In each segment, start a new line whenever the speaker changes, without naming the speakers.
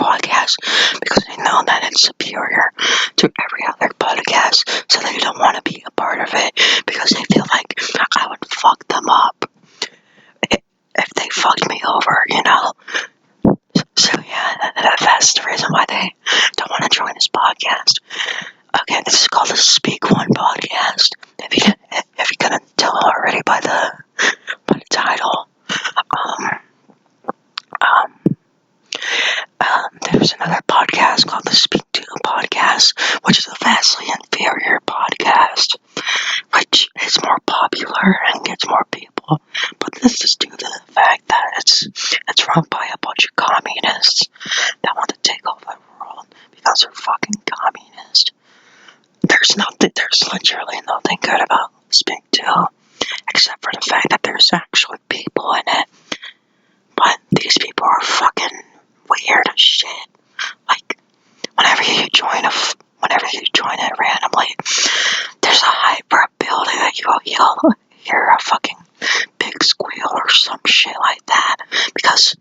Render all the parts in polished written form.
podcast because they know that it's superior to every other podcast, so they don't want to be a part of it because they feel like I would fuck them up if they fucked me over, you know? So yeah, that's the reason why they don't want to join this podcast. Okay, this is called the Speak One Podcast. If you couldn't tell already by the title, there's another podcast called the Speak Two Podcast, which is a vastly inferior podcast, which is more popular and gets more people. But this is due to the fact that it's run by a bunch of communists that want to take over the world because they're fucking communist. There's literally nothing good about Speak Two, except for the fact that there's actually people in it. But these people are fucking weird as shit. Like, whenever you join it randomly, there's a high probability that you'll hear a fucking big squeal or some shit like that. Because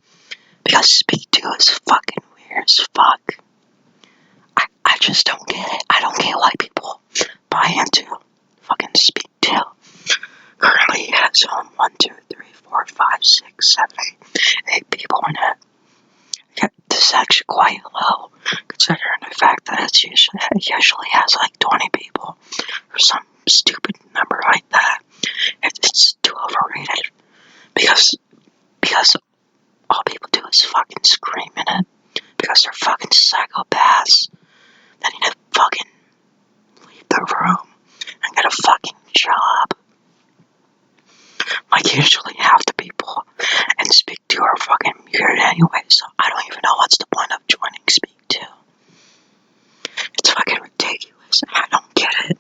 Speak Two is fucking weird as fuck. I just don't get it. I don't get why people buy into fucking Speak Two. Currently it has 1, 2, 3, 4, 5, 6, 7, 8 people in it. Yeah, this is actually quite low, considering the fact that it usually has like 20 people, or some stupid number like that. It's too overrated, because all people do is fucking scream in it, because they're fucking psychopaths that need to fucking leave the room and get a fucking job. Like, usually half the people in Speak Two are fucking weird anyway, so I don't even know what's the point of joining Speak Two. It's fucking ridiculous. I don't get it.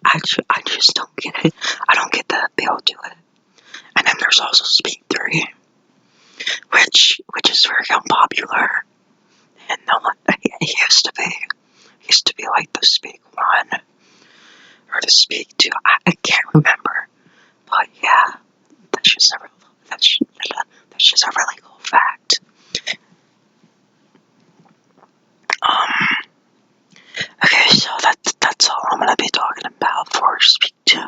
I just don't get it. I don't get the appeal to it. And then there's also Speak 3, which is very unpopular. And no one, it used to be like the Speak 1 or the Speak 2. I can't remember. But yeah, that's just a really cool fact. Okay, so that's all I'm gonna be talking about for Speak 2.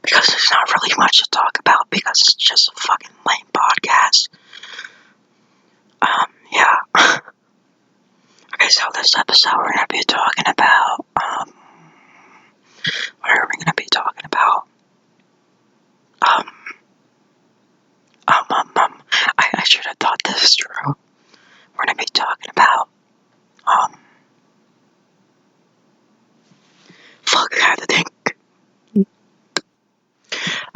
Because there's not really much to talk about, because it's just a fucking lame podcast. Yeah. Okay, so this episode we're gonna be talking about, what are we gonna be talking about? I should have thought this through. We're gonna be talking about, fuck, I had to think.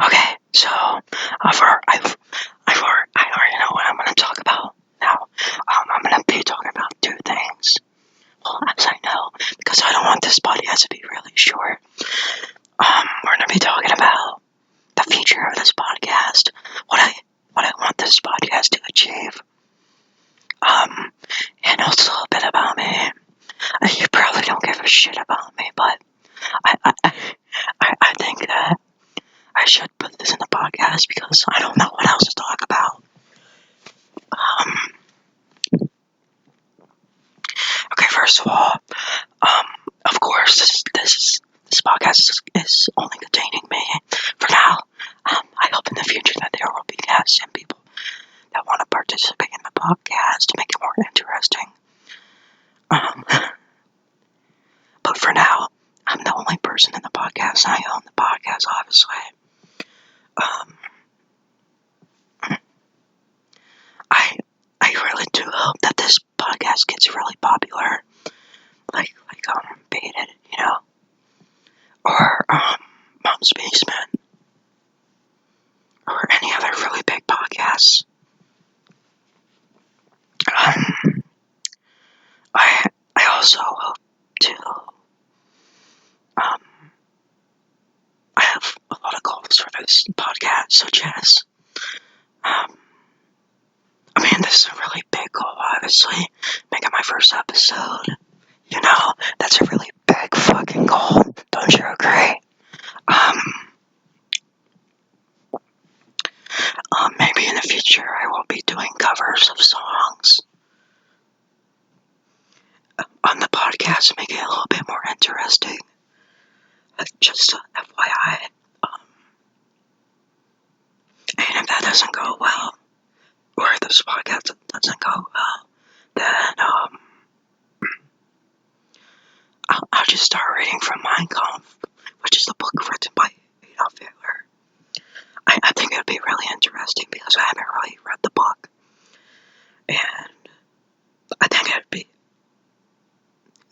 Okay, so, I already know what I'm gonna talk about now. I'm gonna be talking about 2 things. Well, as I know, because I don't want this podcast to be really short. We're gonna be talking about the future of this podcast, what I want this podcast to achieve. And also a bit about me. You probably don't give a shit about me, but I think that I should put this in the podcast because I don't know what else to talk about. Okay, first of all, of course, this podcast is only containing me for now. I hope in the future that there will be guests and people that want to participate in the podcast to make it more interesting. But for now, I'm the only person in the podcast. I own the podcast, obviously. I really do hope that this podcast gets really popular, like Baited, you know, or Mom's Basement, or any other really big podcasts. I also hope to, I have a lot of goals for this podcast, such as, this is a really big goal, obviously, making my first episode. You know, that's a really big fucking goal, don't you agree? Maybe in the future I will be doing Just FYI. And if that doesn't go well, or if this podcast doesn't go well, then I'll just start reading from Mein Kampf, which is the book written by Adolf Hitler. I think it would be really interesting because I haven't really read the book, and I think it would be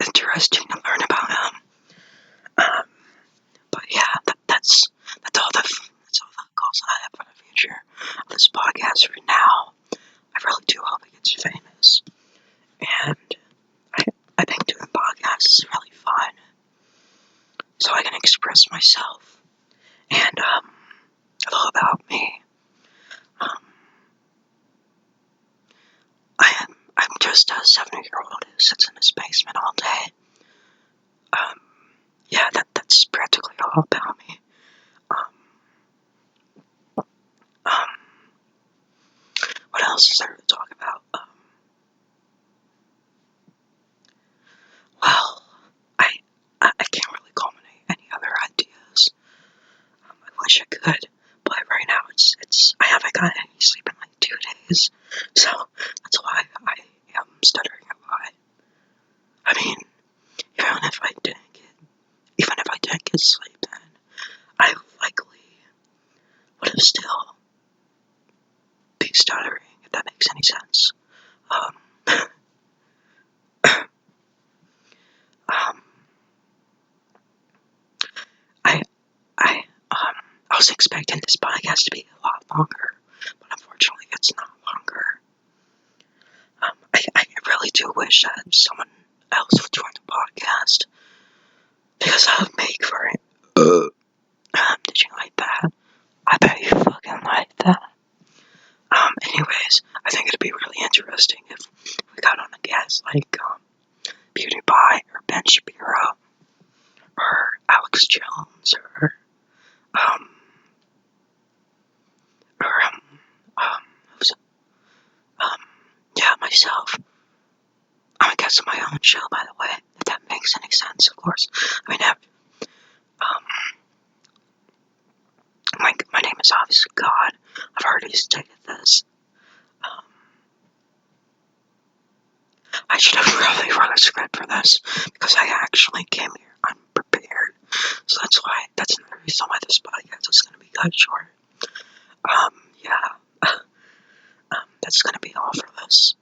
interesting to learn about him. But yeah, that's all the goals I have for the future of this podcast for now. I really do hope it gets famous, and I think doing podcasts is really fun, so I can express myself. And a little about me. I'm just a 7-year-old who sits in his basement all day. Yeah, that's practically all about me. What else is there to talk about? Well, I can't really culminate any other ideas. I wish I could, but right now I haven't gotten any sleep in like 2 days, so that's why I am stuttering a lot. I mean, even if I didn't get sleep, then I likely would have still be stuttering, if that makes any sense. I I was expecting this podcast to be a lot longer, but unfortunately it's not longer. I really do wish that someone else would join the podcast, because I would make for it. Did you like that? I bet you fucking like that. Anyways, I think it'd be really interesting if we got on a guest like PewDiePie or Ben Shapiro or Alex Jones or who's yeah, myself. I'm a guest on my own show, by the way, if that makes any sense, of course. I mean, my name is obviously God. I've already stated this. I should have probably wrote a script for this, because I actually came here unprepared. So that's another reason why this podcast is going to be cut short. Yeah. That's going to be all for this.